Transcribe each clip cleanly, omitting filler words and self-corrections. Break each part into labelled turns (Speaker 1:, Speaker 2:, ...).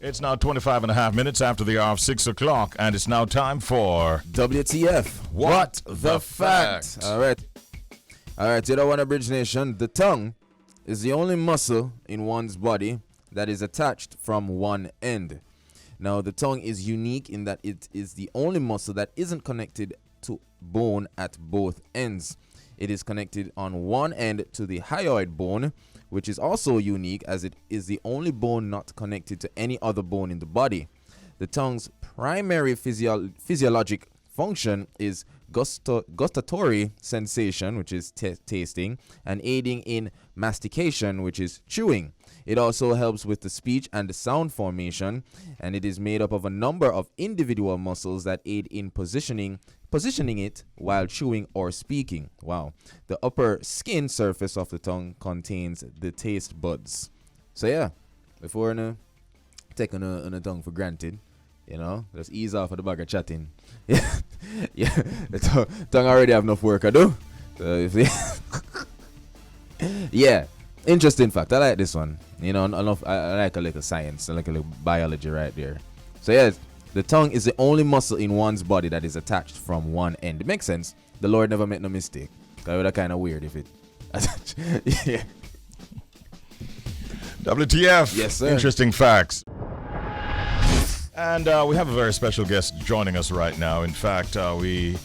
Speaker 1: It's now 25 and a half minutes after the hour of 6 o'clock, and it's now time for
Speaker 2: WTF.
Speaker 1: What the Fact.
Speaker 2: All right, you don't want a Bridge Nation. The tongue is the only muscle in one's body that is attached from one end. Now, the tongue is unique in that it is the only muscle that isn't connected to bone at both ends. It is connected on one end to the hyoid bone, which is also unique as it is the only bone not connected to any other bone in the body. The tongue's primary physiologic function is gustatory sensation, which is tasting, and aiding in mastication, which is chewing. It also helps with the speech and the sound formation, and it is made up of a number of individual muscles that aid in positioning it while chewing or speaking. Wow. The upper skin surface of the tongue contains the taste buds. So yeah, before taking a tongue for granted, just ease off of the bag of chatting. Yeah, the tongue already have enough work to do. So yeah, interesting fact. I like this one. I like a little science, I like a little biology right there. So yeah, the tongue is the only muscle in one's body that is attached from one end. It makes sense. The Lord never made no mistake. That would be kind of weird if it. Yeah.
Speaker 1: WTF.
Speaker 2: Yes, sir.
Speaker 1: Interesting facts. And we have a very special guest joining us right now. In fact, we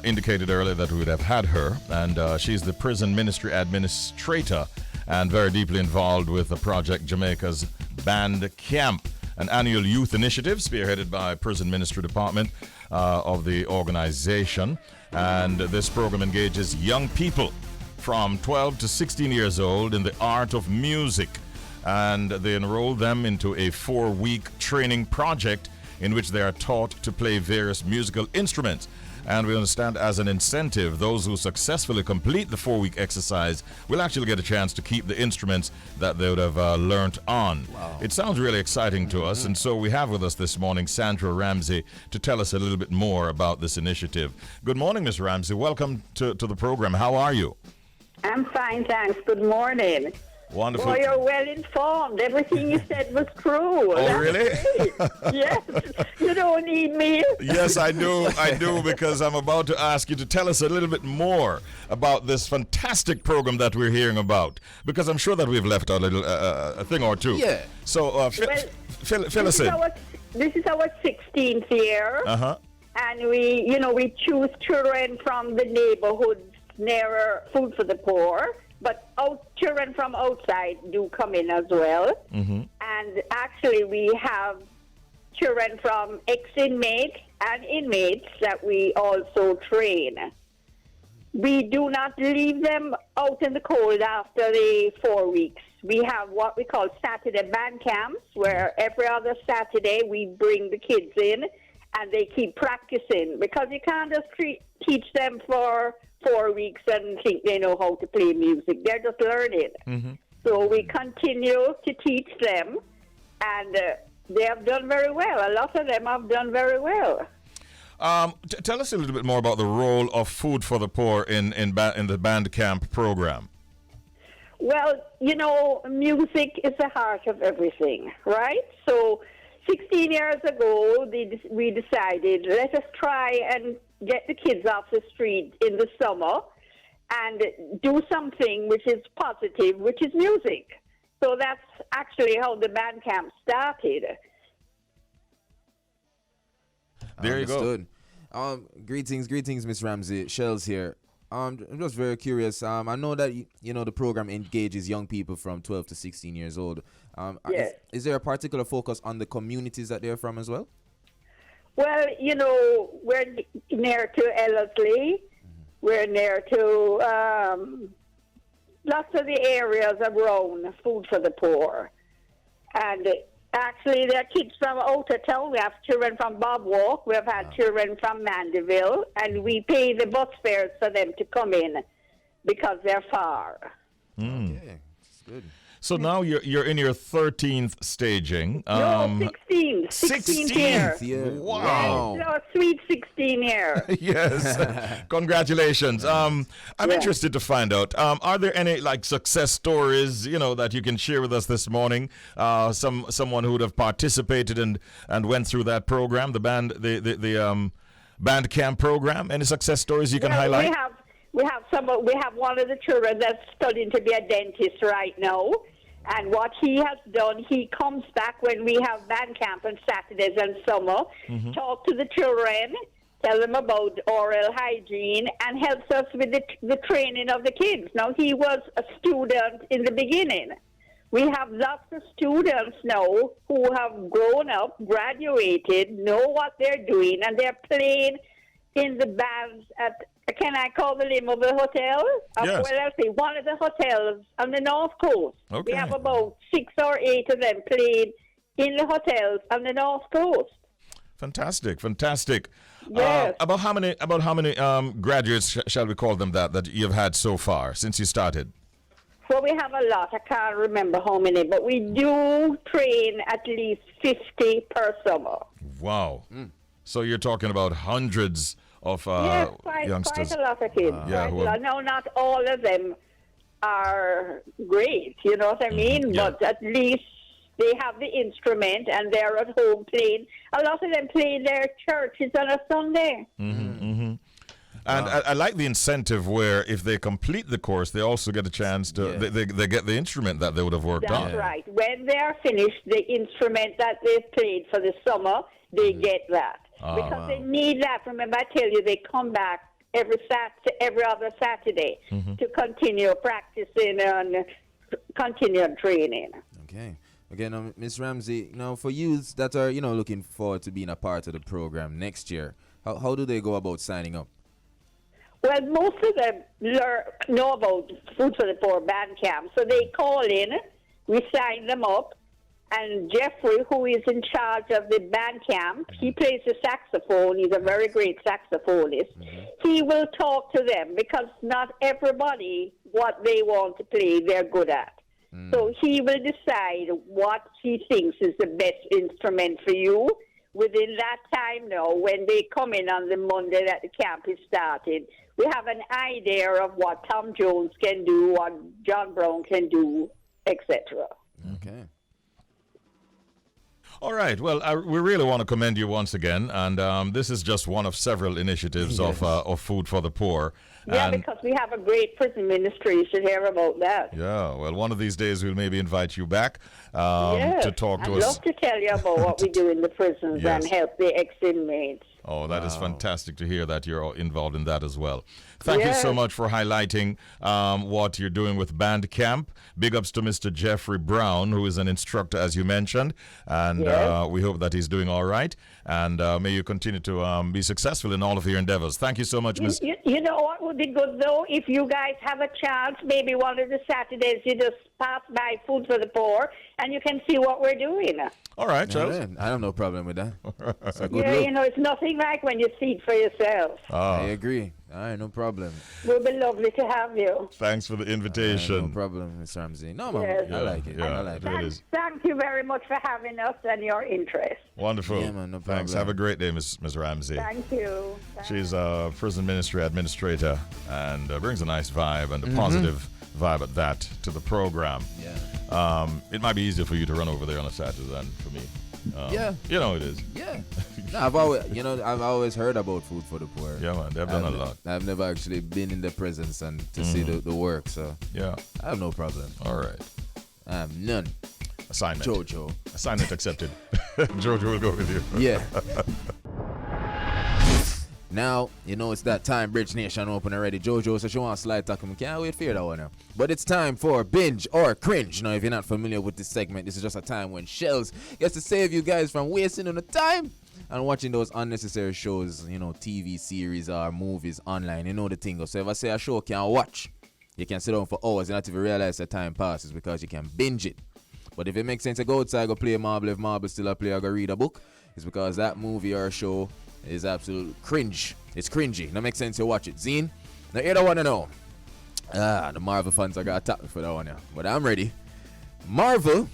Speaker 1: indicated earlier that we would have had her, and she's the prison ministry administrator and very deeply involved with the project Jamaica's Band Camp, an annual youth initiative spearheaded by Prison Ministry Department of the organization. And this program engages young people from 12 to 16 years old in the art of music. And they enroll them into a 4-week training project in which they are taught to play various musical instruments. And we understand as an incentive, those who successfully complete the 4-week exercise will actually get a chance to keep the instruments that they would have learnt on.
Speaker 2: Wow.
Speaker 1: It sounds really exciting to us, and so we have with us this morning Sandra Ramsey to tell us a little bit more about this initiative. Good morning, Ms. Ramsey. Welcome to the program. How are you?
Speaker 3: I'm fine, thanks. Good morning.
Speaker 1: Wonderful.
Speaker 3: Boy, you're well informed. Everything you said was true.
Speaker 1: Oh, really?
Speaker 3: Yes. You don't need me.
Speaker 1: Yes, I do. I do, because I'm about to ask you to tell us a little bit more about this fantastic program that we're hearing about, because I'm sure that we've left out a thing or two.
Speaker 2: Yeah.
Speaker 1: So fill us in.
Speaker 3: This is our 16th year.
Speaker 1: Uh-huh.
Speaker 3: And we choose children from the neighborhoods nearer Food for the Poor. But children from outside do come in as well.
Speaker 1: Mm-hmm.
Speaker 3: And actually, we have children from ex-inmates and inmates that we also train. We do not leave them out in the cold after the 4 weeks. We have what we call Saturday band camps, where every other Saturday we bring the kids in and they keep practicing, because you can't just teach them for 4 weeks and think they know how to play music. They're just learning.
Speaker 1: Mm-hmm.
Speaker 3: So we continue to teach them, and they have done very well. A lot of them have done very well.
Speaker 1: Tell us a little bit more about the role of Food for the Poor in the Band Camp program.
Speaker 3: Well, music is the heart of everything, right? So 16 years ago, we decided, let us try and get the kids off the street in the summer and do something which is positive, which is music. So that's actually how the band camp started.
Speaker 1: There you go.
Speaker 2: Greetings, Miss Ramsey. Shells here. I'm just very curious. I know that the program engages young people from 12 to 16 years old.
Speaker 3: Yes.
Speaker 2: Is there a particular focus on the communities that they're from as well?
Speaker 3: Well, we're near to Ellerslie. We're near to lots of the areas around Food for the Poor. And actually, there are kids from outer town. We have children from Bob Walk. We have had children from Mandeville. And we pay the bus fares for them to come in because they're far.
Speaker 1: Mm.
Speaker 2: Okay, that's good.
Speaker 1: So now you're in your 13th staging.
Speaker 3: No, 16. 16th year.
Speaker 2: Yeah.
Speaker 1: Wow.
Speaker 3: No, sweet 16 year.
Speaker 1: Yes. Congratulations. I'm interested to find out. Are there any like success stories, that you can share with us this morning? Someone who would have participated and went through that program, the band camp program. Any success stories you can highlight?
Speaker 3: We have one of the children that's studying to be a dentist right now. And what he has done, he comes back when we have band camp on Saturdays and summer, talk to the children, tell them about oral hygiene, and helps us with the training of the kids. Now, he was a student in the beginning. We have lots of students now who have grown up, graduated, know what they're doing, and they're playing in the bands at, can I call the name of the hotel?
Speaker 1: Yes.
Speaker 3: Well, I'll say one of the hotels on the North Coast.
Speaker 1: Okay.
Speaker 3: We have about 6 or 8 of them playing in the hotels on the North Coast.
Speaker 1: Fantastic.
Speaker 3: Yes.
Speaker 1: About how many graduates shall we call them that you've had so far since you started?
Speaker 3: Well, we have a lot. I can't remember how many, but we do train at least 50 per summer.
Speaker 1: Wow. So you're talking about hundreds of
Speaker 3: Yes,
Speaker 1: youngsters.
Speaker 3: quite a lot of kids.
Speaker 1: Yeah,
Speaker 3: Quite a lot. No, not all of them are great, you know what I mean?
Speaker 1: yeah.
Speaker 3: But at least they have the instrument and they're at home playing. A lot of them play in their churches on a Sunday.
Speaker 1: And I like the incentive where if they complete the course, they also get a chance to they get the instrument that they would have worked on.
Speaker 3: That's right. When they're finished, the instrument that they've played for the summer, they get that. Because they need that. Remember, I tell you, they come back every other Saturday to continue practicing and continue training.
Speaker 2: Okay. Again, Miss Ramsey, for youths that are, looking forward to being a part of the program next year, how do they go about signing up?
Speaker 3: Well, most of them know about Food for the Poor band camp, so they call in, we sign them up, and Jeffrey, who is in charge of the band camp, he plays the saxophone. He's a very great saxophonist. He will talk to them because not everybody, what they want to play, they're good at. So he will decide what he thinks is the best instrument for you. Within that time now, when they come in on the Monday that the camp is started, we have an idea of what Tom Jones can do, what John Brown can do, etc.
Speaker 2: Okay.
Speaker 1: All right. Well, we really want to commend you once again, and this is just one of several initiatives of Food for the Poor.
Speaker 3: Yeah,
Speaker 1: And
Speaker 3: because we have a great prison ministry. You should hear about that.
Speaker 1: yeah, well, one of these days we'll maybe invite you back to talk to
Speaker 3: I'd
Speaker 1: us.
Speaker 3: love to tell you about what we do in the prisons
Speaker 1: Yes.
Speaker 3: and help the ex-inmates.
Speaker 1: Oh, that is fantastic to hear that you're all involved in that as well. Thank you so
Speaker 3: Yes.
Speaker 1: much for highlighting what you're doing with Band Camp. Big ups to Mr. Jeffrey Brown, who is an instructor, as you mentioned, and
Speaker 3: Yes.
Speaker 1: we hope that he's doing all right. And may you continue to be successful in all of your endeavors. Thank you so much, Ms.
Speaker 3: You know what would be good, though? If you guys have a chance, maybe one of the Saturdays, you just pass by Food for the Poor, and you can see what we're doing.
Speaker 1: All right, Charles.
Speaker 2: Yeah, I have no problem with that. It's a good
Speaker 3: Yeah,
Speaker 2: look.
Speaker 3: you know, it's nothing like when you see it for yourself.
Speaker 2: I agree. All right, no problem.
Speaker 3: It would be lovely to have you.
Speaker 1: Thanks for the
Speaker 2: No
Speaker 1: invitation.
Speaker 2: problem, Miss Ramsey. No, man,
Speaker 3: Yes.
Speaker 2: I like it.
Speaker 1: Yeah,
Speaker 2: I like
Speaker 1: it really
Speaker 2: it.
Speaker 1: is.
Speaker 3: Thank you very much for having us and your interest.
Speaker 1: Wonderful.
Speaker 2: Yeah, man, no
Speaker 1: Thanks.
Speaker 2: problem.
Speaker 1: Have a great day, Ms. Ramsey.
Speaker 3: Thank you.
Speaker 1: She's a prison ministry administrator and brings a nice vibe and a positive vibe at that to the program.
Speaker 2: Yeah.
Speaker 1: It might be easier for you to run over there on a Saturday than for me.
Speaker 2: Yeah.
Speaker 1: You know it is.
Speaker 2: Yeah. No, I've always heard about Food for the Poor.
Speaker 1: Yeah, man. They've done a lot.
Speaker 2: I've never actually been in the presence and to see the work, so
Speaker 1: Yeah.
Speaker 2: I have no problem.
Speaker 1: All right.
Speaker 2: None.
Speaker 1: Assignment.
Speaker 2: Jojo.
Speaker 1: Assignment accepted. Jojo will go with you.
Speaker 2: Yeah. Now, it's that time. Bridge Nation open already. Jojo says she wants slide talk. I can't wait for that one now. But it's time for Binge or Cringe. Now, if you're not familiar with this segment, this is just a time when Shells gets to save you guys from wasting on the time and watching those unnecessary shows, TV series or movies online. You know the thing. So if I say a show can't watch, you can sit down for hours and not even realize that time passes because you can binge it. But if it makes sense to go outside, go play marble. If marble still a play, I go read a book. It's because that movie or show is absolute cringe. It's cringy. Now makes sense to watch it. Zine? Now you don't want to know. The Marvel fans are going to attack me for that one, yeah. But I'm ready. Marvel,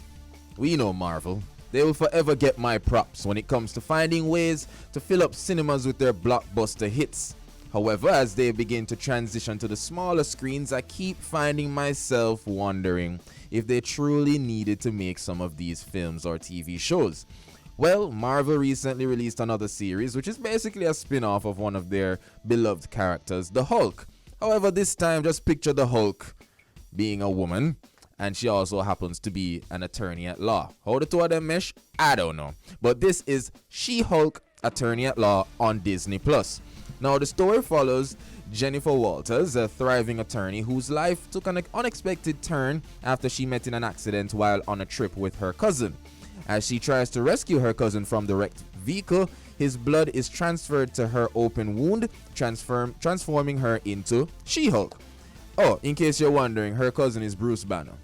Speaker 2: we know Marvel, they will forever get my props when it comes to finding ways to fill up cinemas with their blockbuster hits. However, as they begin to transition to the smaller screens, I keep finding myself wondering if they truly needed to make some of these films or TV shows. Well, Marvel recently released another series, which is basically a spin-off of one of their beloved characters, the Hulk. However, this time, just picture the Hulk being a woman, and she also happens to be an attorney at law. How the two of them mesh? I don't know. But this is She-Hulk, Attorney at Law on Disney+. Now, the story follows Jennifer Walters, a thriving attorney whose life took an unexpected turn after she met in an accident while on a trip with her cousin. As she tries to rescue her cousin from the wrecked vehicle, his blood is transferred to her open wound, transforming her into She-Hulk. Oh, in case you're wondering, her cousin is Bruce Banner,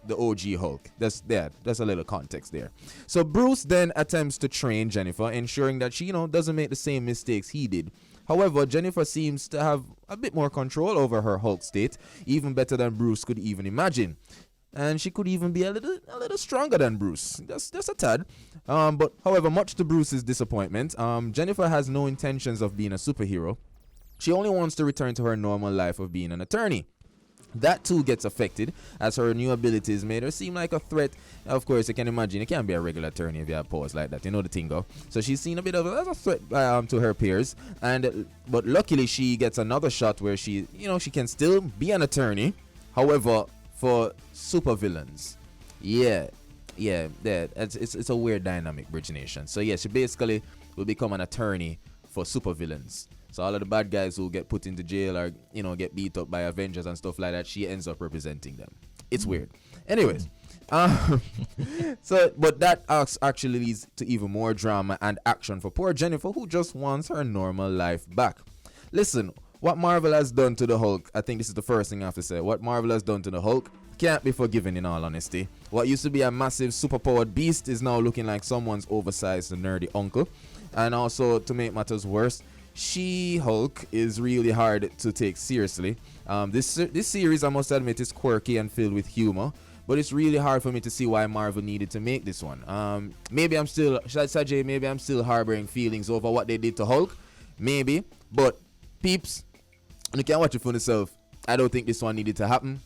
Speaker 2: the OG Hulk. That's a little context there. So Bruce then attempts to train Jennifer, ensuring that she, doesn't make the same mistakes he did. However, Jennifer seems to have a bit more control over her Hulk state, even better than Bruce could even imagine. And she could even be a little stronger than Bruce, just a tad. But however, much to Bruce's disappointment, Jennifer has no intentions of being a superhero. She only wants to return to her normal life of being an attorney. That too gets affected as her new abilities made her seem like a threat. Of course, you can imagine, you can't be a regular attorney if you have powers like that. You know the thing, go. So she's seen a bit of a threat to her peers, but luckily she gets another shot where she can still be an attorney. However, for supervillains, it's a weird dynamic, Bridge Nation. So yeah, she basically will become an attorney for supervillains. So all of the bad guys who get put into jail or, get beat up by Avengers and stuff like that, she ends up representing them. It's weird. Anyways, but that actually leads to even more drama and action for poor Jennifer, who just wants her normal life back. Listen, what Marvel has done to the Hulk, I think this is the first thing I have to say. What Marvel has done to the Hulk can't be forgiven, in all honesty. What used to be a massive superpowered beast is now looking like someone's oversized nerdy uncle. And also, to make matters worse, She-Hulk is really hard to take seriously. This series, I must admit, is quirky and filled with humor, but it's really hard for me to see why Marvel needed to make this one. Maybe I'm still harboring feelings over what they did to Hulk. Maybe, but peeps, you can watch it for yourself. I don't think this one needed to happen.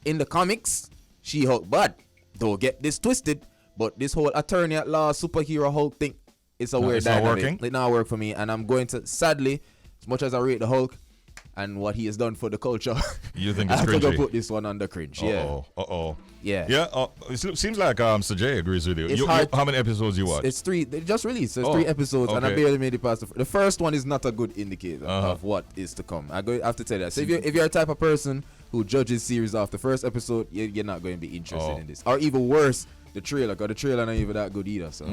Speaker 2: In the comics, She-Hulk bad. Don't get this twisted, but this whole attorney at law superhero Hulk thing, it's a weird dynamic. It not work for me, and I'm going to, sadly, as much as I rate the Hulk and what he has done for the culture,
Speaker 1: you think it's
Speaker 2: I have
Speaker 1: cringy?
Speaker 2: to go put this one under cringe. Yeah.
Speaker 1: It seems like Sir Jay agrees with you. How many episodes you watch?
Speaker 2: It's 3. They just released. There's 3 episodes, and I barely made it past the first one. Is not a good indicator of what is to come. I have to tell you that. So if you're a type of person who judges series off the first episode, you're not going to be interested in this. Or even worse, the trailer, because the trailer not even that good either. So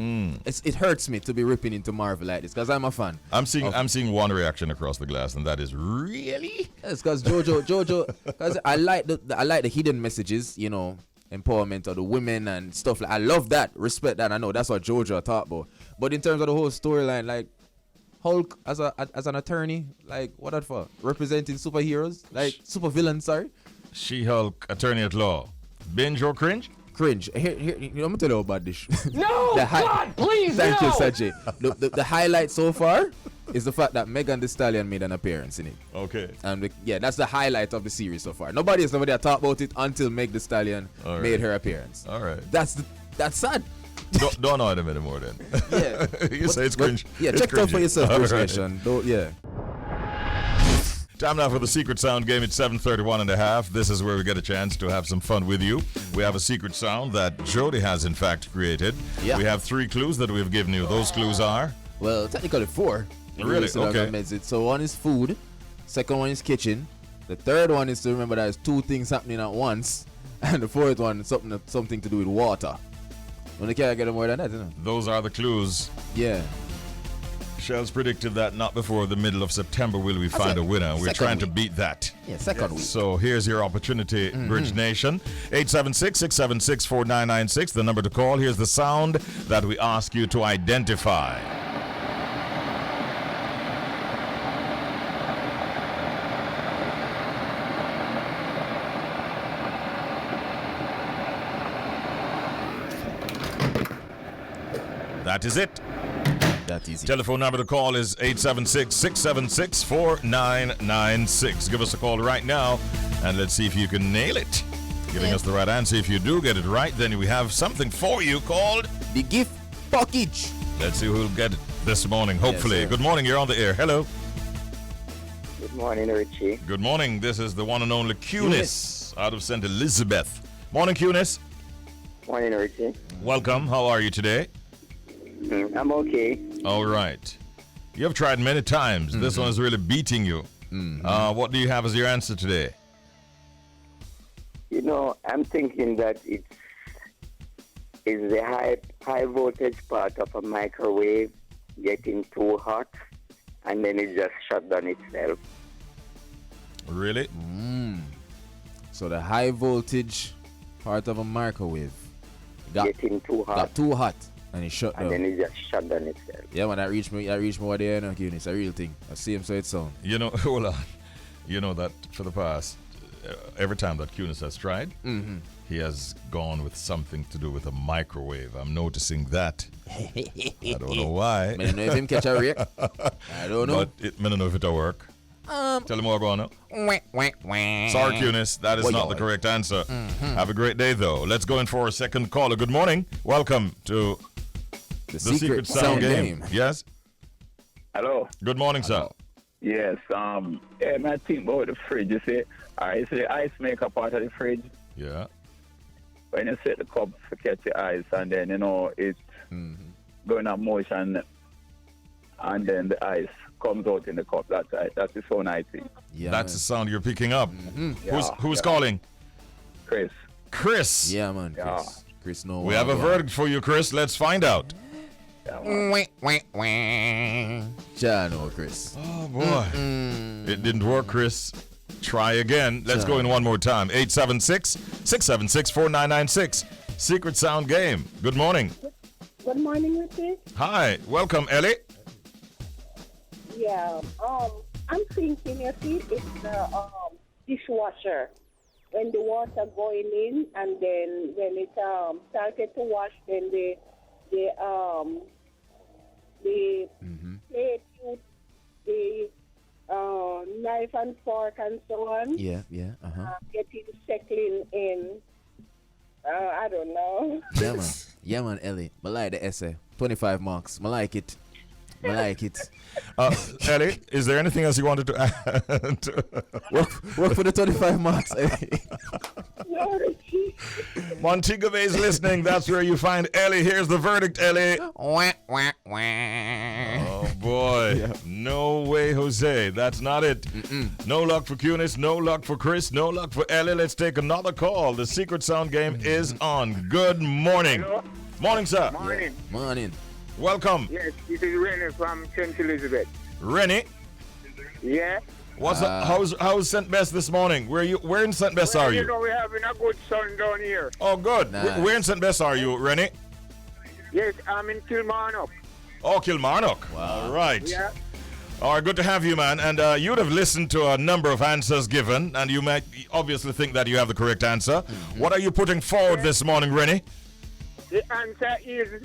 Speaker 2: it hurts me to be ripping into Marvel like this, because I'm a fan.
Speaker 1: I'm seeing one reaction across the glass, and that is really.
Speaker 2: Yes, because Jojo, because I like the hidden messages, empowerment of the women and stuff. I love that, respect that. I know that's what Jojo thought about. But in terms of the whole storyline, like Hulk as an attorney, like what that for? Representing superheroes, like supervillains. Sorry.
Speaker 1: She-Hulk, attorney at law. Binge or cringe?
Speaker 2: Cringe. Here, I'm gonna tell you about this.
Speaker 4: No, God, please,
Speaker 2: Thank
Speaker 4: no.
Speaker 2: you, Sajay. The highlight so far is the fact that Megan Thee Stallion made an appearance in it.
Speaker 1: Okay.
Speaker 2: And that's the highlight of the series so far. Nobody has talked about it until Meg Thee Stallion made her appearance.
Speaker 1: All right.
Speaker 2: That's sad.
Speaker 1: Don't know them anymore then.
Speaker 2: Yeah.
Speaker 1: Say it's cringe.
Speaker 2: Yeah,
Speaker 1: it's
Speaker 2: check it out for yourself,
Speaker 1: All
Speaker 2: Bruce
Speaker 1: right.
Speaker 2: Nation. Yeah.
Speaker 1: Time now for the Secret Sound game. It's 7:31 and a half. This is where we get a chance to have some fun with you. We have a secret sound that Jody has in fact created.
Speaker 2: Yeah.
Speaker 1: We have 3 clues that we've given you. Those clues are?
Speaker 2: Well, technically 4.
Speaker 1: Really? Okay.
Speaker 2: So one is food, second one is kitchen, the third one is to remember there's 2 things happening at once, and the fourth one is something to do with water. When you can't get more than that, isn't it?
Speaker 1: Those are the clues.
Speaker 2: Yeah.
Speaker 1: Shell's predicted that not before the middle of September will we find a winner. We're trying to beat that.
Speaker 2: Yeah, second week.
Speaker 1: So here's your opportunity, Bridge Nation. 876-676-4996, the number to call. Here's the sound that we ask you to identify. That is it.
Speaker 2: That easy.
Speaker 1: Telephone number to call is 876-676-4996. Give us a call right now, and let's see if you can nail it. Giving us the right answer. If you do get it right, then we have something for you called
Speaker 2: The gift package.
Speaker 1: Let's see who'll get it this morning, hopefully.
Speaker 2: Yes,
Speaker 1: good morning, you're on the air. Hello.
Speaker 5: Good morning, Richie.
Speaker 1: Good morning. This is the one and only Cunis out of St. Elizabeth. Morning, Cunis.
Speaker 5: Morning, Richie.
Speaker 1: Welcome. How are you today?
Speaker 5: I'm okay.
Speaker 1: All right. You have tried many times. This one is really beating you. What do you have as your answer today?
Speaker 5: You know, I'm thinking that it's the high voltage part of a microwave getting too hot, and then it just shut down itself.
Speaker 1: Really?
Speaker 2: So the high voltage part of a microwave
Speaker 5: Getting too hot,
Speaker 2: got too hot and it shut
Speaker 5: and
Speaker 2: down.
Speaker 5: then it just shut down itself.
Speaker 2: Yeah, man, that reached me over there, you know, It's a real thing. I see him, so it's on.
Speaker 1: You know, hold on. You know that for the past, every time that Cunis has tried, he has gone with something to do with a microwave. I'm noticing that. I don't know why.
Speaker 2: I don't know if him catch a rake. I don't know.
Speaker 1: But I don't know if it'll work. Tell him more about it. Sorry, Cunis. That is not the correct answer. Have a great day, though. Let's go in for a second caller. Good morning. Welcome to
Speaker 2: The
Speaker 1: the Secret Sound Game. Yes?
Speaker 6: Hello.
Speaker 1: Good morning, sir.
Speaker 6: Yes. I think about the fridge. You see, it's the ice maker part of the fridge.
Speaker 1: Yeah.
Speaker 6: When you set the cup to catch the ice, and then it's going up motion, and then the ice comes out in the cup. That's right. That's the sound I think.
Speaker 2: Yeah,
Speaker 1: That's the sound you're picking up.
Speaker 6: Yeah,
Speaker 1: Who's calling?
Speaker 6: Chris?
Speaker 1: Chris.
Speaker 2: Yeah, man.
Speaker 6: Yeah.
Speaker 2: Chris, no.
Speaker 1: We have a verdict for you, Chris. Let's find out.
Speaker 6: Yeah, man.
Speaker 2: Ja, no, Chris.
Speaker 1: Oh, boy. It didn't work, Chris. Try again. Let's go in one more time. 876-676-4996. Secret Sound Game. Good morning.
Speaker 3: Good morning, Richie.
Speaker 1: Hi. Welcome, Ellie.
Speaker 3: Yeah. I'm thinking, you see, it's the dishwasher. When the water going in, and then when it started to wash, then the plate, the knife and fork and so on.
Speaker 2: Yeah.
Speaker 3: Getting settling in. I don't know.
Speaker 2: Yeah, man. Yeah, man, Ellie. I like the essay. 25 marks. I like it.
Speaker 1: Ellie, is there anything else you wanted to add?
Speaker 2: Work for the 25 marks, Ellie.
Speaker 3: No, Richie.
Speaker 1: Montego Bay is listening. That's where you find Ellie. Here's the verdict, Ellie. Oh, boy. No way, Jose. That's not it. No luck for Cunis. No luck for Chris. No luck for Ellie. Let's take another call. The Secret Sound Game is on. Good morning.
Speaker 5: Hello?
Speaker 1: Morning, sir.
Speaker 5: Morning.
Speaker 2: Morning.
Speaker 1: Welcome.
Speaker 5: Yes, this is Rennie from St. Elizabeth.
Speaker 1: Rennie.
Speaker 5: Yeah.
Speaker 1: What's how's St. Bess this morning? Where in St. Bess are
Speaker 5: You
Speaker 1: you?
Speaker 5: know, we're having a good sun down here.
Speaker 1: Oh, good.
Speaker 2: Nice.
Speaker 1: Where in St. Bess are you, Rennie?
Speaker 5: Yes, I'm in Kilmarnock.
Speaker 1: Oh, Kilmarnock.
Speaker 2: Wow.
Speaker 1: All right.
Speaker 5: Yeah.
Speaker 1: All right, good to have you, man. And you'd have listened to a number of answers given, and you might obviously think that you have the correct answer. What are you putting forward this morning, Rennie?
Speaker 5: The answer is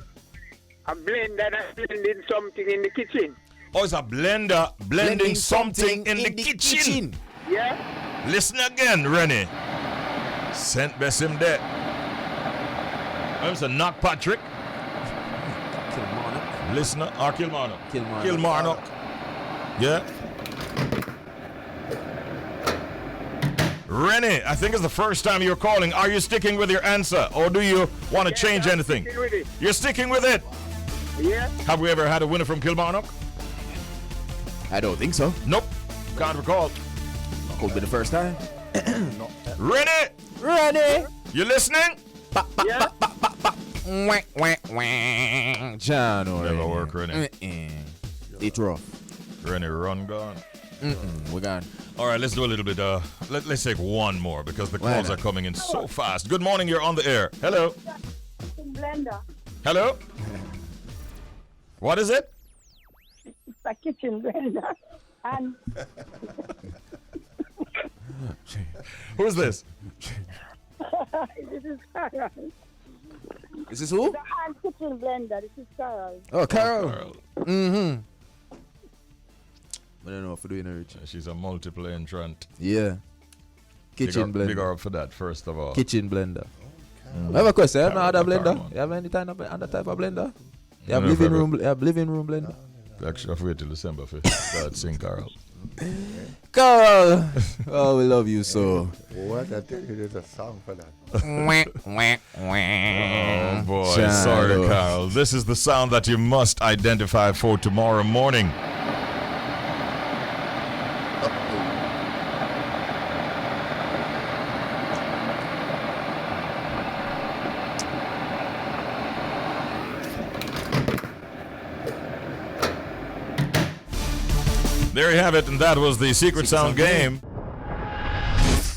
Speaker 5: a blender that blending something in the kitchen.
Speaker 1: Oh, it's a blender blending something in the kitchen.
Speaker 5: Yeah.
Speaker 1: Listen again, Rennie. Sent Bess him there. It's a knock Patrick.
Speaker 2: Kilmarnock.
Speaker 1: Listener, or Kilmarnock.
Speaker 2: Kilmarnock.
Speaker 1: Yeah. Rennie, I think it's the first time you're calling. Are you sticking with your answer, or do you want to change anything?
Speaker 5: Sticking with it.
Speaker 1: You're sticking with it.
Speaker 5: Yeah.
Speaker 1: Have we ever had a winner from Kilmarnock?
Speaker 2: I don't think so.
Speaker 1: Nope. Can't recall.
Speaker 2: Could be the first time.
Speaker 1: Rennie, you listening?
Speaker 5: Yeah.
Speaker 2: Ja, no.
Speaker 1: Never work, Rennie.
Speaker 2: It's rough.
Speaker 1: Rennie, run gone.
Speaker 2: We're gone.
Speaker 1: All right, let's do a little bit. Let's take one more because the
Speaker 2: Why
Speaker 1: calls
Speaker 2: not?
Speaker 1: are coming in so fast. Good morning, you're on the air. Hello.
Speaker 3: Blender.
Speaker 1: Hello. What is it?
Speaker 3: It's a kitchen blender. And
Speaker 1: Who's this?
Speaker 3: this is Karen.
Speaker 2: This is who?
Speaker 7: The hand kitchen blender. This is Carol.
Speaker 2: Oh, Carol.
Speaker 1: Carol.
Speaker 2: Mm-hmm. I don't know if we're doing it.
Speaker 1: She's a multiple entrant.
Speaker 2: Yeah. Kitchen blender.
Speaker 1: Big her up for that, first of all.
Speaker 2: Kitchen blender. I have a question. You have no other blender?
Speaker 1: Carol.
Speaker 2: You have any other type of blender? You
Speaker 1: No,
Speaker 2: have
Speaker 1: no,
Speaker 2: living
Speaker 1: Fabio.
Speaker 2: room. You have living room blender.
Speaker 1: Actually, I've waited till December for that. Sing Carol.
Speaker 2: Carol. Oh, we love you so.
Speaker 8: What I tell you, there's a song for that.
Speaker 1: Oh boy,
Speaker 2: Shadow.
Speaker 1: sorry, Carol. This is the sound that you must identify for tomorrow morning. There you have it, and that was the Secret Sound game.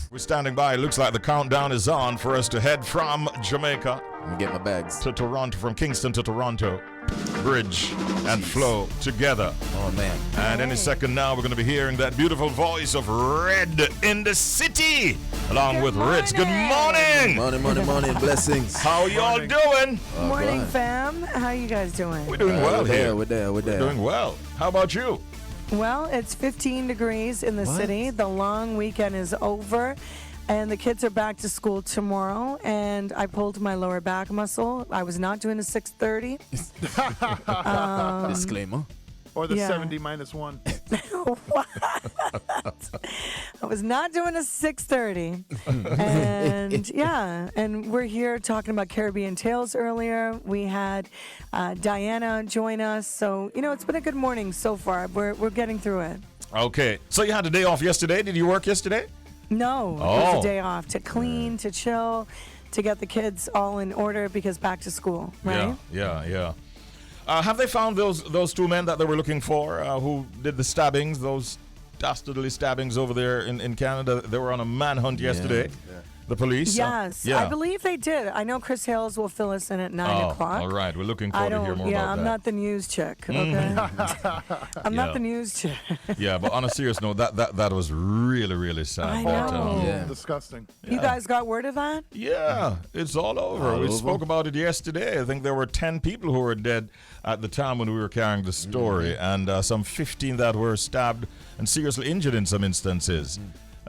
Speaker 1: We're standing by. It looks like the countdown is on for us to head from Jamaica
Speaker 2: Let me get my bags.
Speaker 1: to Toronto, from Kingston to Toronto. Bridge and flow together.
Speaker 2: Oh, man.
Speaker 1: And any second now, we're going to be hearing that beautiful voice of Red in the city, along with Rich. Good morning.
Speaker 2: Morning. Blessings.
Speaker 1: How y'all doing?
Speaker 9: Morning,
Speaker 2: God.
Speaker 9: fam. How you guys doing?
Speaker 1: We're doing well here.
Speaker 2: We're there.
Speaker 1: Doing well. How about you?
Speaker 9: Well, it's 15 degrees in the
Speaker 2: What?
Speaker 9: city. The long weekend is over, and the kids are back to school tomorrow. And I pulled my lower back muscle. I was not doing a 6:30.
Speaker 2: Disclaimer.
Speaker 10: Or the
Speaker 9: Yeah.
Speaker 10: 70 minus 1.
Speaker 9: What? I was not doing a 6:30. And yeah, and we're here talking about Caribbean Tales earlier. We had Diana join us. So, it's been a good morning so far. We're getting through it.
Speaker 1: Okay. So you had a day off yesterday. Did you work yesterday?
Speaker 9: No, it
Speaker 1: Oh.
Speaker 9: was a day off to clean, to chill, to get the kids all in order because back to school, right?
Speaker 1: Yeah. Have they found those two men that they were looking for who did the stabbings, those dastardly stabbings over there in Canada? They were on a manhunt yesterday. The police?
Speaker 9: Yes,
Speaker 1: yeah.
Speaker 9: I believe they did. I know Chris Hales will fill us in at 9 o'clock.
Speaker 1: All right. We're looking
Speaker 9: I
Speaker 1: forward to
Speaker 9: don't.
Speaker 1: hear more
Speaker 9: Yeah,
Speaker 1: about
Speaker 9: I'm
Speaker 1: that.
Speaker 9: not the news chick. Okay, I'm
Speaker 1: Yeah.
Speaker 9: not the news chick.
Speaker 1: Yeah, but on a serious note, that was really sad.
Speaker 9: I
Speaker 1: But,
Speaker 9: know.
Speaker 2: Yeah.
Speaker 10: Disgusting.
Speaker 9: You guys got word of that?
Speaker 1: yeah, it's all over.
Speaker 2: All
Speaker 1: We
Speaker 2: over.
Speaker 1: spoke about it yesterday. I think there were 10 people who were dead at the time when we were carrying the story, and some 15 that were stabbed and seriously injured in some instances.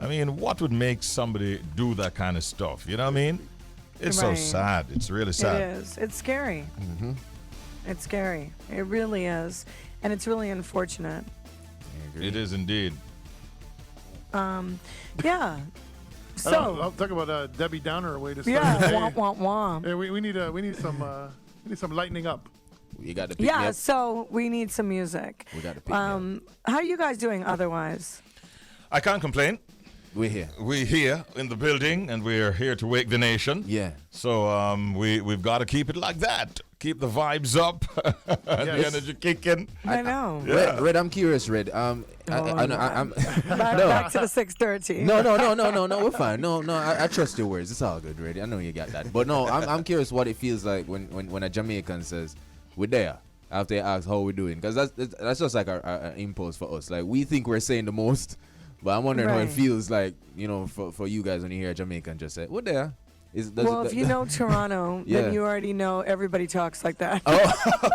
Speaker 1: I mean, what would make somebody do that kind of stuff? You know what I mean? It's so
Speaker 9: Right.
Speaker 1: sad. It's really sad.
Speaker 9: It is. It's scary. It's scary. It really is, and it's really unfortunate.
Speaker 1: It is indeed.
Speaker 9: Yeah. So
Speaker 10: I'll talk about Debbie Downer way to start
Speaker 9: yeah,
Speaker 10: the day.
Speaker 9: womp womp womp.
Speaker 10: Hey, we need some lightening up.
Speaker 2: You got to pick me
Speaker 9: Yeah,
Speaker 2: up.
Speaker 9: so we need some music.
Speaker 2: We got to pick me up.
Speaker 9: How are you guys doing otherwise?
Speaker 1: I can't complain.
Speaker 2: We're here.
Speaker 1: We're here in the building, and we're here to wake the nation.
Speaker 2: Yeah.
Speaker 1: So we've got to keep it like that. Keep the vibes up, and the
Speaker 10: Yes.
Speaker 1: energy kicking.
Speaker 9: I know.
Speaker 1: Yeah.
Speaker 2: Red, I'm curious, Red. I'm
Speaker 9: Back to the 6:30.
Speaker 2: No, we're fine. No, I trust your words. It's all good, Red. I know you got that. But no, I'm curious what it feels like when a Jamaican says, we're there, after they ask how we're doing. Because that's just like our impulse for us. Like, we think we're saying the most, but I'm wondering how it
Speaker 9: Right.
Speaker 2: feels like, for you guys when you hear a Jamaican just say, we're there.
Speaker 9: Well, if you know Toronto,
Speaker 2: Yeah.
Speaker 9: then you already know everybody talks like that.
Speaker 2: Oh,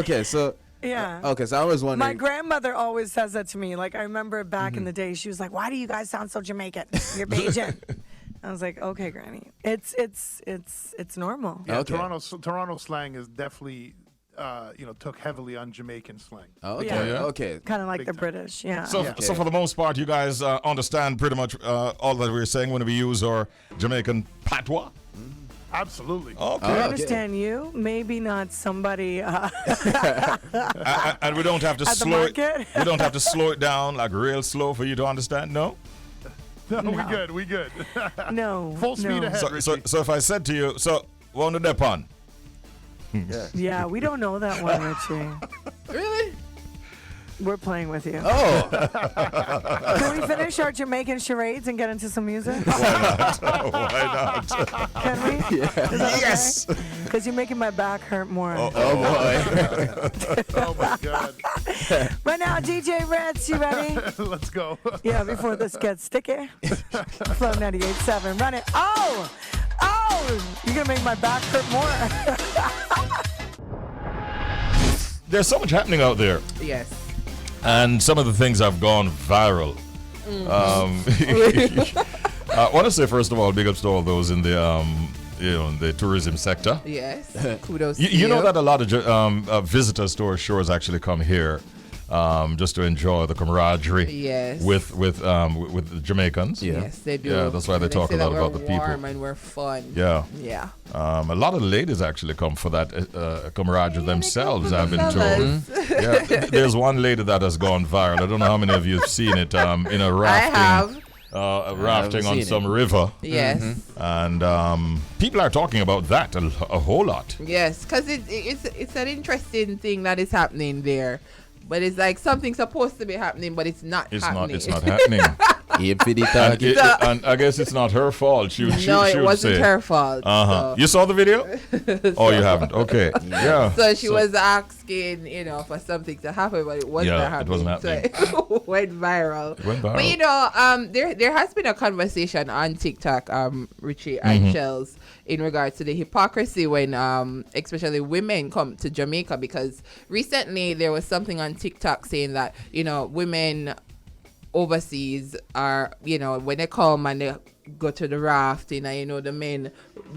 Speaker 2: okay, so...
Speaker 9: Yeah.
Speaker 2: Okay, so I was
Speaker 9: My
Speaker 2: wondering...
Speaker 9: grandmother always says that to me. Like, I remember back
Speaker 2: Mm-hmm.
Speaker 9: in the day, she was like, "Why do you guys sound so Jamaican? You're Bajan." I was like, "Okay, Granny, it's normal."
Speaker 10: Yeah,
Speaker 2: Okay.
Speaker 10: Toronto slang is definitely took heavily on Jamaican slang.
Speaker 2: Okay,
Speaker 9: Yeah.
Speaker 2: okay.
Speaker 9: Kind of like
Speaker 10: Big
Speaker 9: the
Speaker 10: time.
Speaker 9: British, yeah.
Speaker 1: So,
Speaker 10: Yeah.
Speaker 1: so for the most part, you guys understand pretty much all that we're saying when we use our Jamaican patois.
Speaker 10: Absolutely.
Speaker 9: I
Speaker 1: Okay.
Speaker 9: understand you. Maybe not somebody.
Speaker 1: And we don't have to
Speaker 9: At the
Speaker 1: slow it.
Speaker 9: market?
Speaker 1: We don't have to slow it down like real slow for you to understand. No.
Speaker 10: No, we good.
Speaker 9: No.
Speaker 10: Full speed
Speaker 9: no.
Speaker 10: ahead.
Speaker 1: So if I said to you, so what on the depon?
Speaker 9: Yeah, we don't know that one, Richie.
Speaker 2: Really?
Speaker 9: We're playing with you.
Speaker 2: Oh,
Speaker 9: Can we finish our Jamaican charades and get into some music?
Speaker 1: Why not?
Speaker 9: Can we?
Speaker 1: Yes.
Speaker 9: Because you're making my back hurt more.
Speaker 2: oh boy.
Speaker 10: Oh my God.
Speaker 9: Right now, DJ Reds, you ready?
Speaker 10: Let's go.
Speaker 9: Yeah, before this gets sticky. Flow 98.7. Run it. Oh! Oh, you're gonna make my back hurt more.
Speaker 1: There's so much happening out there,
Speaker 11: Yes.
Speaker 1: and some of the things have gone viral. I want to say, first of all, big ups to all those in the in the tourism sector.
Speaker 11: Yes. Kudos.
Speaker 1: You
Speaker 11: to
Speaker 1: know that a lot of visitors to our shores actually come here just to enjoy the camaraderie
Speaker 11: Yes.
Speaker 1: with the Jamaicans.
Speaker 2: Yeah.
Speaker 11: Yes, they do.
Speaker 1: Yeah, that's why they
Speaker 11: And
Speaker 1: talk
Speaker 11: say
Speaker 1: a lot
Speaker 11: that
Speaker 1: about
Speaker 11: we're
Speaker 1: the people.
Speaker 11: warm and we're fun.
Speaker 1: Yeah.
Speaker 11: Yeah.
Speaker 1: A lot of ladies actually come for that camaraderie themselves, I've been told.
Speaker 11: fellas.
Speaker 1: Yeah, there's one lady that has gone viral. I don't know how many of you have seen it in a rafting.
Speaker 11: I have.
Speaker 1: Rafting on
Speaker 2: seen
Speaker 1: some
Speaker 2: it.
Speaker 1: river.
Speaker 11: Yes.
Speaker 1: And people are talking about that a whole lot.
Speaker 11: Yes, because it's an interesting thing that is happening there. But it's like something supposed to be happening, but it's not happening.
Speaker 1: It's not happening.
Speaker 2: Aim for the
Speaker 1: and,
Speaker 2: target.
Speaker 1: and I guess it's not her fault. She
Speaker 11: No,
Speaker 1: she
Speaker 11: it
Speaker 1: would
Speaker 11: wasn't
Speaker 1: say.
Speaker 11: her fault.
Speaker 1: Uh-huh.
Speaker 11: So.
Speaker 1: You saw the video? Oh, you haven't. Okay. Yeah.
Speaker 11: So she was asking, for something to happen, but it wasn't
Speaker 1: Yeah,
Speaker 11: happening.
Speaker 1: it wasn't happening.
Speaker 11: So it went viral.
Speaker 1: It went viral.
Speaker 11: But there has been a conversation on TikTok, Richie and Shells, in regards to the hypocrisy when especially women come to Jamaica, because recently there was something on TikTok saying that women overseas are when they come and they go to the rafting and the men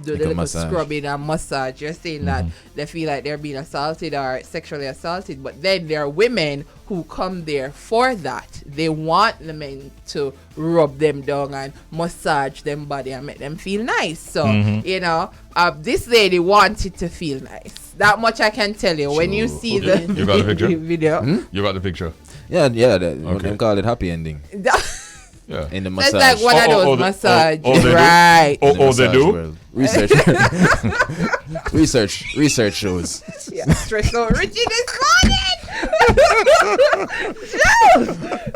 Speaker 11: do the little
Speaker 2: massage.
Speaker 11: scrubbing and massage, you're saying that they feel like they're being assaulted or sexually assaulted, but then there are women who come there for that. They want the men to rub them down and massage them body and make them feel nice. So this lady wanted to feel nice. That much I can tell you. When you see the
Speaker 1: You got a picture?
Speaker 11: video.
Speaker 1: You got the picture?
Speaker 2: Yeah.
Speaker 1: Okay.
Speaker 2: They call it happy ending
Speaker 1: Yeah.
Speaker 2: in the
Speaker 11: That's
Speaker 2: massage.
Speaker 11: like one of those
Speaker 1: they do?
Speaker 11: massages, right?
Speaker 1: Oh,
Speaker 2: The
Speaker 1: they
Speaker 2: massage
Speaker 1: do?
Speaker 2: world. Research. research shows.
Speaker 11: Yeah, stress out Richie this morning.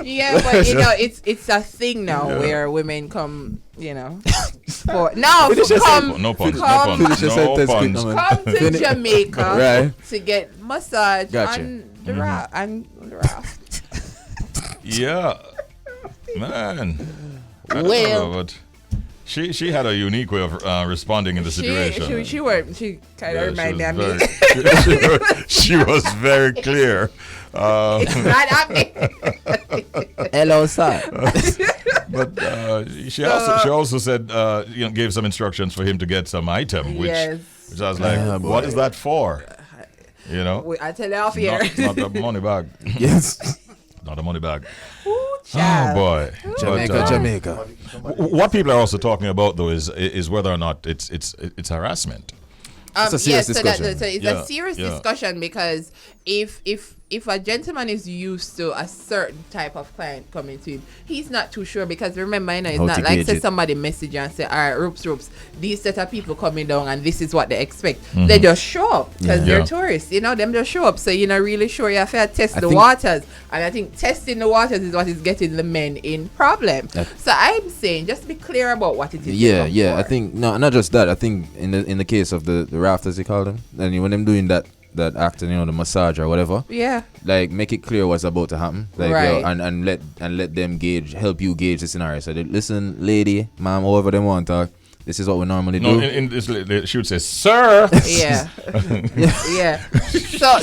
Speaker 11: Yeah, but it's a thing now where women come, for come
Speaker 1: No puns.
Speaker 11: come-
Speaker 1: No
Speaker 2: Finish your
Speaker 1: puns. No
Speaker 2: sentence, quick,
Speaker 1: puns.
Speaker 2: no, man.
Speaker 11: come to Jamaica
Speaker 2: Right.
Speaker 11: to get massage
Speaker 2: Gotcha.
Speaker 11: on the raft.
Speaker 1: Yeah. Man. I don't
Speaker 11: Well-
Speaker 1: know, but she had a unique way of responding in the situation.
Speaker 11: She kind of reminded me.
Speaker 1: She was very clear.
Speaker 11: It's not happening.
Speaker 2: Hello, sir.
Speaker 1: But she also said gave some instructions for him to get some item, which I was like, what is that for?
Speaker 11: I tell you off here.
Speaker 1: It's not a money bag.
Speaker 2: Yes.
Speaker 1: Not a money bag. Oh
Speaker 11: Child.
Speaker 1: boy.
Speaker 2: Jamaica.
Speaker 1: What people are also talking about though is whether or not it's harassment.
Speaker 2: It's a serious discussion.
Speaker 11: It's
Speaker 1: Yeah,
Speaker 11: a serious
Speaker 1: yeah.
Speaker 11: discussion, because if a gentleman is used to a certain type of client coming to him, he's not too sure, because remember, it's
Speaker 2: How
Speaker 11: not
Speaker 2: to
Speaker 11: like
Speaker 2: gauge
Speaker 11: say
Speaker 2: it.
Speaker 11: somebody message you and say, all right, ropes, these set of people coming down and this is what they expect. They just show up because
Speaker 1: Yeah.
Speaker 11: they're
Speaker 1: Yeah.
Speaker 11: tourists, them just show up. So you're not really sure. You have to test
Speaker 2: I
Speaker 11: the
Speaker 2: think-
Speaker 11: waters, and I think testing the waters is what is getting the men in problem. So I'm saying just be clear about what it is. you come
Speaker 2: Yeah. I
Speaker 11: for.
Speaker 2: think not just that. I think in the case of the raft, as they call them, and when them doing that acting, the massage or whatever,
Speaker 11: Yeah.
Speaker 2: like make it clear what's about to happen, like
Speaker 11: Right.
Speaker 2: and let them help you gauge the scenario. So they, listen, lady, ma'am, however they want to talk, this is what we normally
Speaker 1: No,
Speaker 2: do.
Speaker 1: in this she would say, "Sir."
Speaker 11: Yeah. Yeah. So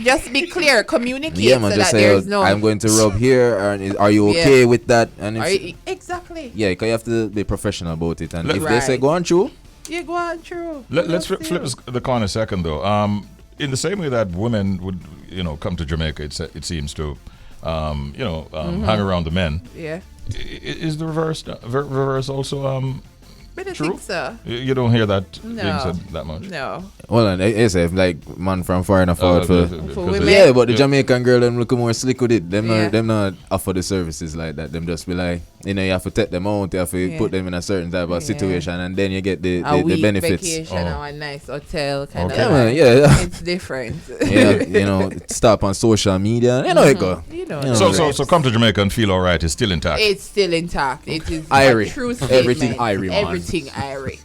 Speaker 11: just be clear, communicate
Speaker 2: Yeah, man,
Speaker 11: so
Speaker 2: just
Speaker 11: that
Speaker 2: say,
Speaker 11: there's no.
Speaker 2: I'm going to rub here, and are you
Speaker 11: Yeah.
Speaker 2: okay with that? And
Speaker 11: Are
Speaker 2: it's,
Speaker 11: you- exactly.
Speaker 2: yeah, because you have to be professional about it. And if they
Speaker 11: Right.
Speaker 2: say go on through,
Speaker 11: You go on through.
Speaker 1: Let's flip the coin a second though. In the same way that women would come to Jamaica, it seems to hang around the men.
Speaker 11: Yeah.
Speaker 1: Is the reverse also
Speaker 11: But I
Speaker 1: true?
Speaker 11: think so.
Speaker 1: You don't hear that being
Speaker 11: No.
Speaker 1: said that much.
Speaker 11: No.
Speaker 2: well, and I say if like man from far enough out for.
Speaker 11: For women.
Speaker 2: Yeah, but the
Speaker 1: Yeah.
Speaker 2: Jamaican girl them look more slick with it. Them
Speaker 11: Yeah.
Speaker 2: not offer the services like that. Them just be like, you have to take them out. You have to
Speaker 11: Yeah.
Speaker 2: put them in a certain type of
Speaker 11: Yeah.
Speaker 2: situation, and then you get the
Speaker 11: A week
Speaker 2: benefits.
Speaker 11: vacation
Speaker 1: Oh.
Speaker 11: or a nice hotel kind
Speaker 1: Okay.
Speaker 2: Yeah,
Speaker 11: of.
Speaker 2: man, yeah.
Speaker 11: It's different.
Speaker 2: Yeah, stop on social media. You know it go.
Speaker 11: You know.
Speaker 2: You know,
Speaker 1: So come to Jamaica and feel all right. It's still intact.
Speaker 11: It's still intact. It is
Speaker 2: Irie.
Speaker 11: a true
Speaker 2: Everything
Speaker 11: statement.
Speaker 2: Irie, man.
Speaker 11: Everything Irie.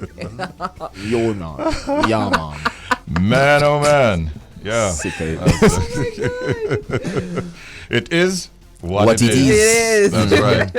Speaker 2: Yo, no. Yeah, man.
Speaker 1: Man, oh man. Yeah.
Speaker 2: Sick of it.
Speaker 1: It is what
Speaker 2: What
Speaker 1: it
Speaker 2: it
Speaker 1: is.
Speaker 11: It is.
Speaker 1: That's right.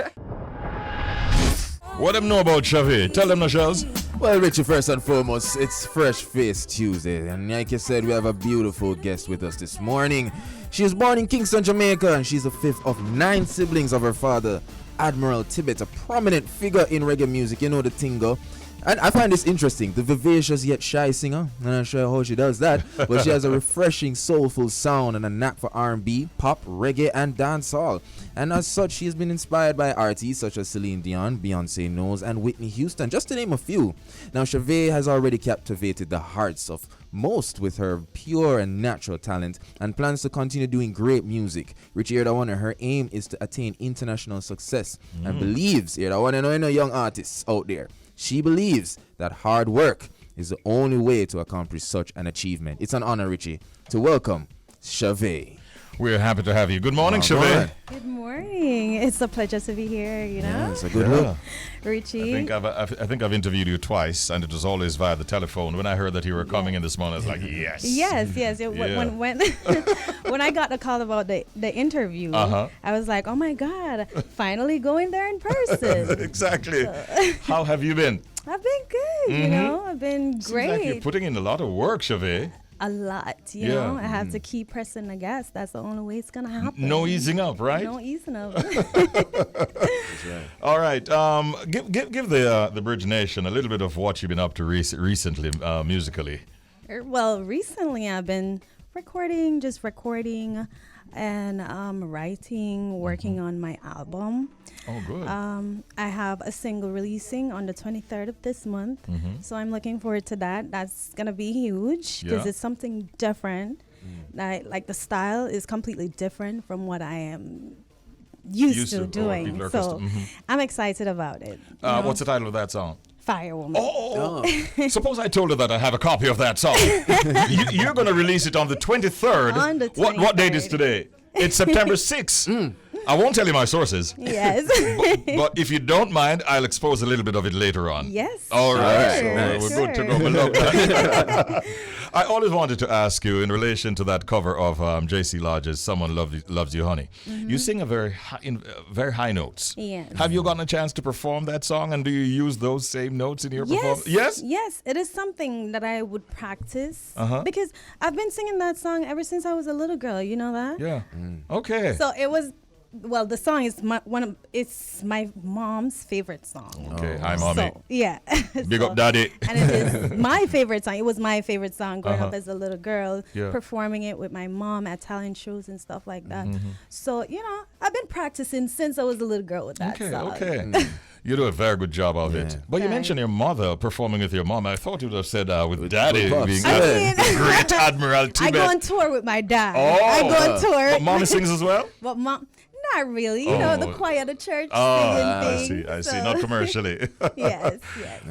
Speaker 1: What them know about Shav-A? Tell them, no, Shells.
Speaker 2: Well, Richie, first and foremost, it's Fresh Face Tuesday, and like you said, we have a beautiful guest with us this morning. She was born in Kingston, Jamaica, and she's the fifth of 9 siblings of her father, Admiral Tibbet, a prominent figure in reggae music. You know the tingo. And I find this interesting. The vivacious yet shy singer, I'm not sure how she does that, but she has a refreshing, soulful sound and a knack for R&B, pop, reggae, and dancehall. And as such, she has been inspired by artists such as Celine Dion, Beyonce Knowles, and Whitney Houston, just to name a few. Now, Shav-A has already captivated the hearts of most with her pure and natural talent and plans to continue doing great music. Richie, her aim is to attain international success and believes, young artists out there, she believes that hard work is the only way to accomplish such an achievement. It's an honor, Richie, to welcome Shav-A.
Speaker 1: We're happy to have you. Good morning, Shav-A.
Speaker 12: Good morning. It's a pleasure to be here,
Speaker 2: Yeah, it's a good look.
Speaker 12: Richie.
Speaker 1: I think I've interviewed you twice, and it was always via the telephone. When I heard that you were coming in this morning, I was like, yes.
Speaker 12: Yes. When when I got the call about the interview, I was like, oh my God, finally going there in person.
Speaker 1: Exactly. How have you been?
Speaker 12: I've been good, I've been great.
Speaker 1: Seems like you're putting in a lot of work, Shav-A.
Speaker 12: A lot, you know. I have to keep pressing the gas. That's the only way it's gonna happen.
Speaker 1: No easing up, right?
Speaker 12: No easing up.
Speaker 2: That's right.
Speaker 1: All right. Give the Bridge Nation a little bit of what you've been up to recently, musically.
Speaker 12: Well, recently I've been recording and writing, working on my album.
Speaker 1: Oh, good.
Speaker 12: I have a single releasing on the 23rd of this month, so I'm looking forward to that. That's gonna be huge because it's something different. Like the style is completely different from what I am used to doing. So I'm excited about it.
Speaker 1: What's the title of that song?
Speaker 12: Firewoman.
Speaker 1: Oh. Suppose I told her that I have a copy of that song. You're going to release it on the 23rd.
Speaker 12: On the 23rd.
Speaker 1: What date is today? It's September 6th. I won't tell you my sources.
Speaker 12: Yes.
Speaker 1: but if you don't mind, I'll expose a little bit of it later on.
Speaker 12: Yes.
Speaker 1: All right.
Speaker 12: Sure.
Speaker 1: So we're good to go. Look, I always wanted to ask you in relation to that cover of J.C. Lodge's "Someone Loves You, Honey." You sing a very high notes.
Speaker 12: Yes.
Speaker 1: Have you gotten a chance to perform that song, and do you use those same notes in your performance? Yes.
Speaker 12: Yes. It is something that I would practice because I've been singing that song ever since I was a little girl. You know that?
Speaker 1: Yeah. Okay.
Speaker 12: So it was. Well, the song is it's my mom's favorite song.
Speaker 1: Okay, hi mommy.
Speaker 12: So, yeah.
Speaker 1: Big up daddy.
Speaker 12: And it is my favorite song. It was my favorite song growing up as a little girl, performing it with my mom at talent shows and stuff like that. So, I've been practicing since I was a little girl with that song.
Speaker 1: Okay. You do a very good job of it. But you mentioned your mother performing with your mom. I thought you would have said with daddy being the great Admiral Tibbet.
Speaker 12: I go on tour with my dad.
Speaker 1: Oh,
Speaker 12: I go on tour.
Speaker 1: But mommy sings as well?
Speaker 12: But mom... Not really, the choir, the church singing things.
Speaker 1: I see. Not commercially.
Speaker 12: Yes.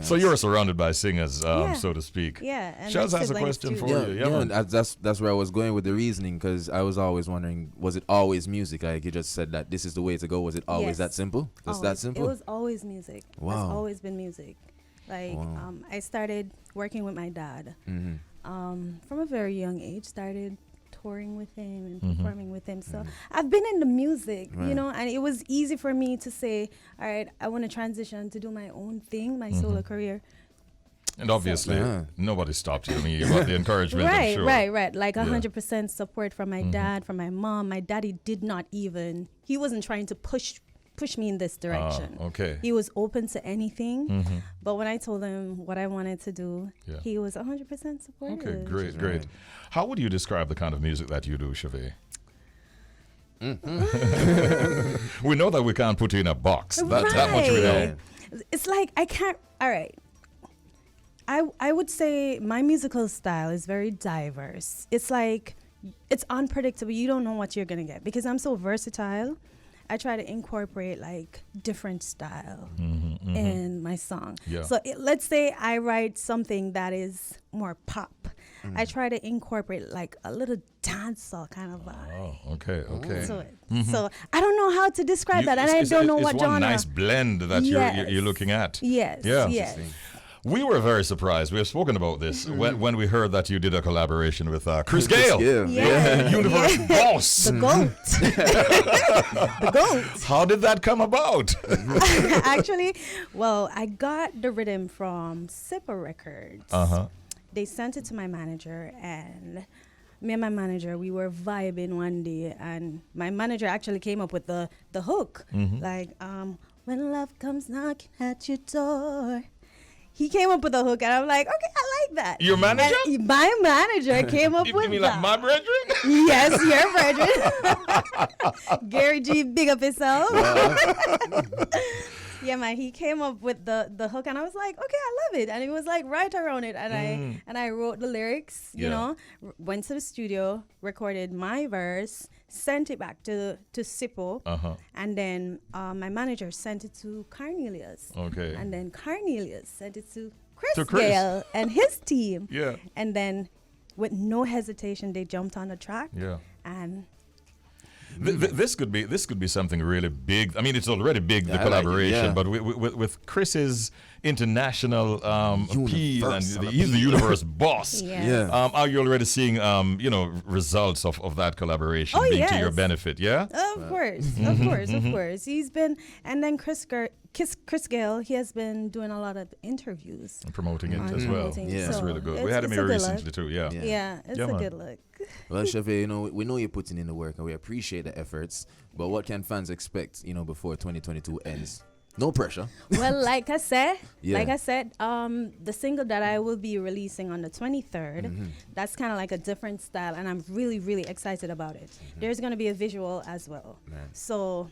Speaker 1: So you're surrounded by singers, so to speak.
Speaker 12: Yeah. And
Speaker 1: Shaz has a question for you.
Speaker 2: Yeah, that's where I was going with the reasoning, because I was always wondering, was it always music? Like you just said that this is the way to go. Was it always that simple? Just that simple?
Speaker 12: It was always music.
Speaker 2: Wow.
Speaker 12: It's always been music. Like I started working with my dad from a very young age. Started touring with him and performing with him. So I've been in the music, and it was easy for me to say, all right, I want to transition to do my own thing, my solo career.
Speaker 1: And obviously, nobody stopped you. I mean, you got the encouragement, I'm sure.
Speaker 12: Right. Like 100% support from my dad, from my mom. My daddy did not even, he wasn't trying to push me in this direction.
Speaker 1: Okay.
Speaker 12: He was open to anything. But when I told him what I wanted to do, he was 100% supportive.
Speaker 1: Okay, great. How would you describe the kind of music that you do, Shav-A? We know that we can't put you in a box. That much we know.
Speaker 12: It's like I can't. All right. I would say my musical style is very diverse. It's like it's unpredictable. You don't know what you're gonna get because I'm so versatile. I try to incorporate like different style in my song. Yeah. So let's say I write something that is more pop. I try to incorporate like a little dancehall kind of vibe.
Speaker 1: Oh, okay.
Speaker 12: So, so I don't know how to describe that, and I don't know what genre.
Speaker 1: It's one nice blend that you're looking at.
Speaker 12: Yes.
Speaker 1: We were very surprised. We have spoken about this when we heard that you did a collaboration with Chris Gale.
Speaker 12: Yeah.
Speaker 1: Universe boss.
Speaker 12: The GOAT. The GOAT.
Speaker 1: How did that come about?
Speaker 12: Actually, well, I got the rhythm from Sipper Records. They sent it to my manager, and me and my manager, we were vibing one day, and my manager actually came up with the hook. Like, when love comes knocking at your door. He came up with a hook, and I'm like, okay, I like that.
Speaker 1: Your manager?
Speaker 12: And my manager came up with
Speaker 1: You mean
Speaker 12: that.
Speaker 1: like my brethren?
Speaker 12: Yes, your brethren. Gary G, big up himself. Yeah, man, he came up with the hook, and I was like, okay, I love it. And it was like right around it, and I wrote the lyrics, you know, went to the studio, recorded my verse, sent it back to Sippo, and then my manager sent it to Cornelius.
Speaker 1: Okay.
Speaker 12: And then Cornelius sent it to Chris
Speaker 1: Chris.
Speaker 12: Gale and his team.
Speaker 1: Yeah.
Speaker 12: And then with no hesitation, they jumped on the track.
Speaker 1: Yeah.
Speaker 12: And
Speaker 1: this could be something really big. I mean, it's already big, the collaboration, but with Chris's international appeal, and he's the universe boss. Are you already seeing results of that collaboration being to your benefit? Yeah.
Speaker 12: Of course, of course. He's been, and then Chris Gale, he has been doing a lot of interviews
Speaker 1: and promoting it as well.
Speaker 2: Yeah,
Speaker 1: that's really good. We had him here recently too. Yeah.
Speaker 12: Yeah, it's a good look.
Speaker 2: Well, Shav-A, we know you're putting in the work, and we appreciate the efforts. But what can fans expect, before 2022 ends? No pressure.
Speaker 12: Well, like I said, the single that I will be releasing on the 23rd, that's kind of like a different style, and I'm really, really excited about it. There's going to be a visual as well. So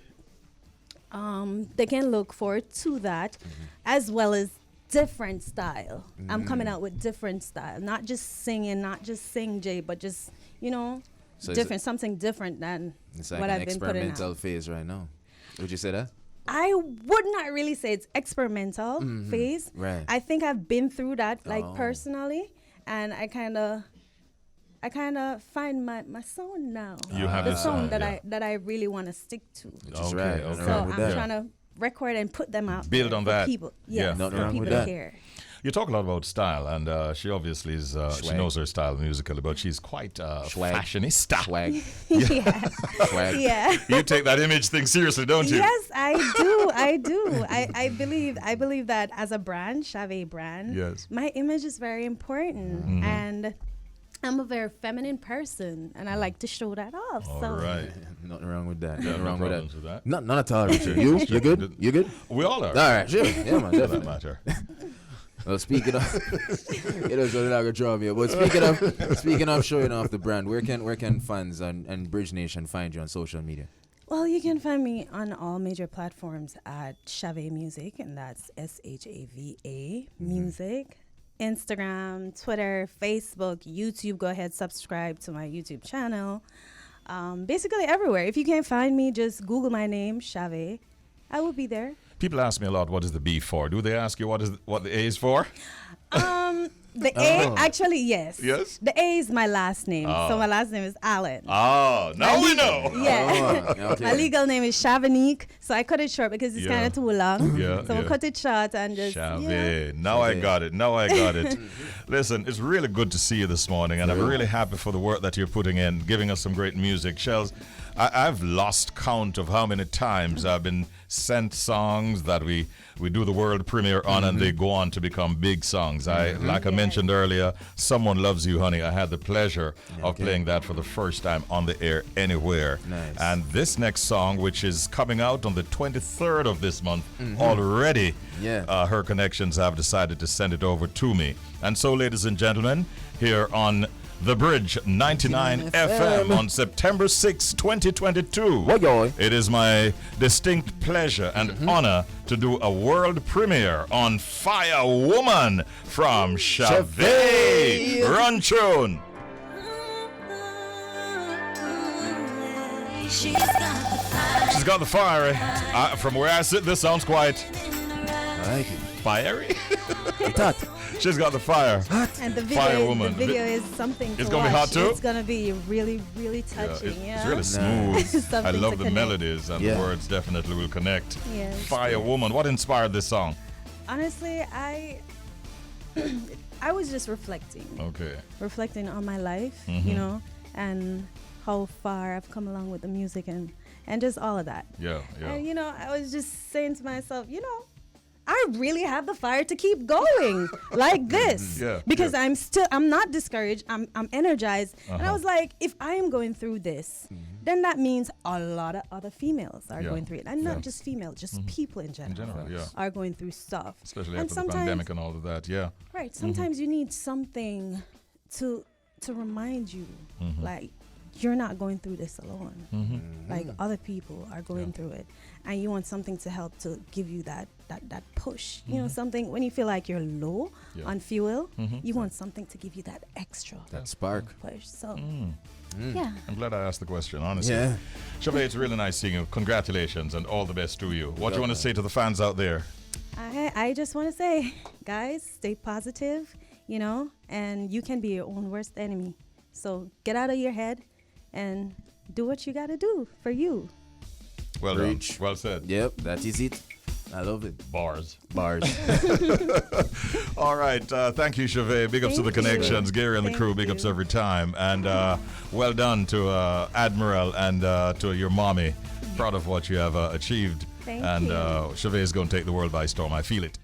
Speaker 12: they can look forward to that, as well as different style. I'm coming out with different style, not just singing, not just sing Jay, but just, so different, something different than
Speaker 2: it's like
Speaker 12: what I've been putting out.
Speaker 2: Experimental phase right now. Would you say that?
Speaker 12: I would not really say it's experimental phase.
Speaker 2: Right.
Speaker 12: I think I've been through that, personally, and I kind of find my sound now.
Speaker 1: You have
Speaker 12: the
Speaker 1: a
Speaker 12: song
Speaker 1: sound,
Speaker 12: that I really want to stick to.
Speaker 2: Which is right.
Speaker 12: So I'm trying to record and put them out.
Speaker 1: Build on that.
Speaker 12: People,
Speaker 2: nothing wrong with
Speaker 12: to
Speaker 2: that.
Speaker 12: hear.
Speaker 1: You talk a lot about style, and she obviously is. She knows her style musically, but she's quite fashionista.
Speaker 2: Swag.
Speaker 12: Swag. Yeah.
Speaker 1: You take that image thing seriously, don't you?
Speaker 12: Yes, I do. I believe that as a brand, Shav-A brand, my image is very important, and I'm a very feminine person, and I like to show that off.
Speaker 1: All right.
Speaker 2: Nothing wrong with that.
Speaker 1: Yeah,
Speaker 2: Nothing
Speaker 1: no
Speaker 2: wrong with
Speaker 1: that.
Speaker 2: None at all, Richard. You good? You good?
Speaker 1: We all are.
Speaker 2: All right, sure. Yeah, man,
Speaker 1: For that matter.
Speaker 2: Well, speaking of, it was not gonna draw me. But speaking of showing off the brand, where can fans and Bridge Nation find you on social media?
Speaker 12: Well, you can find me on all major platforms at Shav-A Music, and that's SHAVA Music. Instagram, Twitter, Facebook, YouTube. Go ahead, subscribe to my YouTube channel. Basically everywhere. If you can't find me, just Google my name, Shav-A. I will be there.
Speaker 1: People ask me a lot, what is the B for? Do they ask you what the A is for?
Speaker 12: The A, actually, yes.
Speaker 1: Yes?
Speaker 12: The A is my last name. So my last name is Allen.
Speaker 1: Oh, now we know.
Speaker 12: Yeah.
Speaker 2: Okay.
Speaker 12: My legal name is Shavanique, so I cut it short because it's kind of too long. So I cut it short and just,
Speaker 1: Shav-A. Now I got it. Listen, it's really good to see you this morning, and I'm really happy for the work that you're putting in, giving us some great music. Shells, I've lost count of how many times I've been sent songs that we do the world premiere on, and they go on to become big songs. Like I mentioned earlier, Someone Loves You, Honey. I had the pleasure of playing that for the first time on the air anywhere.
Speaker 2: Nice.
Speaker 1: And this next song, which is coming out on the 23rd of this month, already Her Connections have decided to send it over to me. And so, ladies and gentlemen, here on The Bridge 99 FM on September 6, 2022. It is my distinct pleasure and honor to do a world premiere on Fire Woman from Shav-A. Run tune. She's got the fire. From where I sit, this sounds quite
Speaker 2: I like it.
Speaker 1: fiery.
Speaker 2: Hot.
Speaker 1: She's got the fire.
Speaker 12: And the
Speaker 1: Fire Woman.
Speaker 12: The video is something
Speaker 1: It's
Speaker 12: to
Speaker 1: gonna be
Speaker 12: watch.
Speaker 1: hot too?
Speaker 12: It's going to be really, really touching.
Speaker 1: It's really smooth.
Speaker 12: Something
Speaker 1: I love
Speaker 12: to
Speaker 1: the
Speaker 12: connect.
Speaker 1: melodies, and the words definitely will connect.
Speaker 12: Yes.
Speaker 1: Fire Woman. What inspired this song?
Speaker 12: Honestly, I was just reflecting.
Speaker 1: Okay.
Speaker 12: Reflecting on my life, you know, and how far I've come along with the music and just all of that.
Speaker 1: Yeah.
Speaker 12: And, you know, I was just saying to myself, you know, I really have the fire to keep going like this. Because I'm not discouraged. I'm energized. And I was like, if I am going through this, then that means a lot of other females are going through it. And not just females, just people in general, are going through stuff.
Speaker 1: Especially after the pandemic and all of that,
Speaker 12: Right. Sometimes you need something to remind you, like, you're not going through this alone. Like, other people are going through it. And you want something to help to give you that push. You know, something when you feel like you're low on fuel, you want something to give you that extra.
Speaker 2: That spark.
Speaker 12: Push. So,
Speaker 1: yeah. I'm glad I asked the question, honestly.
Speaker 2: Yeah.
Speaker 1: Shav-A, it's really nice seeing you. Congratulations and all the best to you. What do you want to say to the fans out there?
Speaker 12: I just want to say, guys, stay positive, you know, and you can be your own worst enemy. So get out of your head and do what you got to do for you.
Speaker 1: Well done. Well said.
Speaker 2: Yep, that is it. I love it.
Speaker 1: Bars.
Speaker 2: All
Speaker 1: right. Thank you, Shav-A. Big ups to the connections. Gary and the crew, big ups every time. And well done to Admiral and to your mommy. Proud of what you have achieved.
Speaker 12: Thank
Speaker 1: and
Speaker 12: you.
Speaker 1: Shav-A is going to take the world by storm. I feel it.